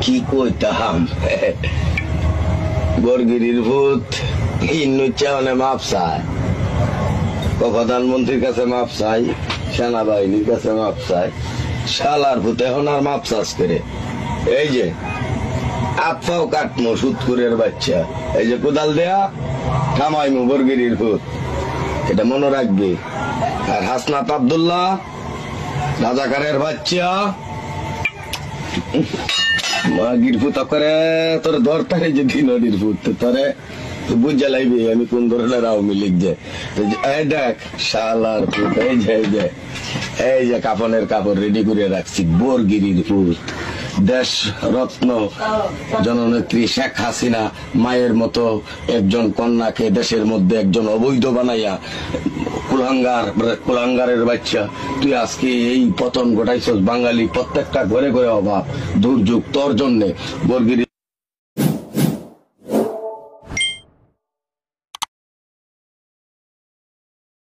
কি কইতাম বরগিরির ভূত ইন্নুচ্চানে মাপ চায়, প্রধানমন্ত্রীর কাছে মাপ চাই, সেনাবাহিনীর কাছে মাপ চাই, শালার ভূত এখন আর মাপ চাষ করে। এই যে আপাও কাটমো সুৎকুরের বাচ্চা, এই যে কোদাল দেয়া থামাইমু বরগিরির ভূত, এটা মনে রাখবি। আর হাসনাত আব্দুল্লাহ রাজাকারের বাচ্চা মাগির ভূত করে তোর দরকারে যে দিনের ভূত তোরে বুঝা লাইবি আমি কোন ধরনের আওয়ামী লীগ যে। এই দেখ শালার ভূত, এই যে কাপনের কাপড় রেডি করে রাখছি, বরগিরির ভূত। দেশ রত্ন জননেত্রী শেখ হাসিনা মায়ের মতো একজন কন্যাকে দেশের মধ্যে একজন অবৈধ বানাইয়া কুলাঙ্গারের বাচ্চা তুই আজকে এই পতন ঘটাইছস। বাঙালি প্রত্যেকটা ঘরে ঘরে অভাব দুর্যোগ তোর জন্যে। বরগিরি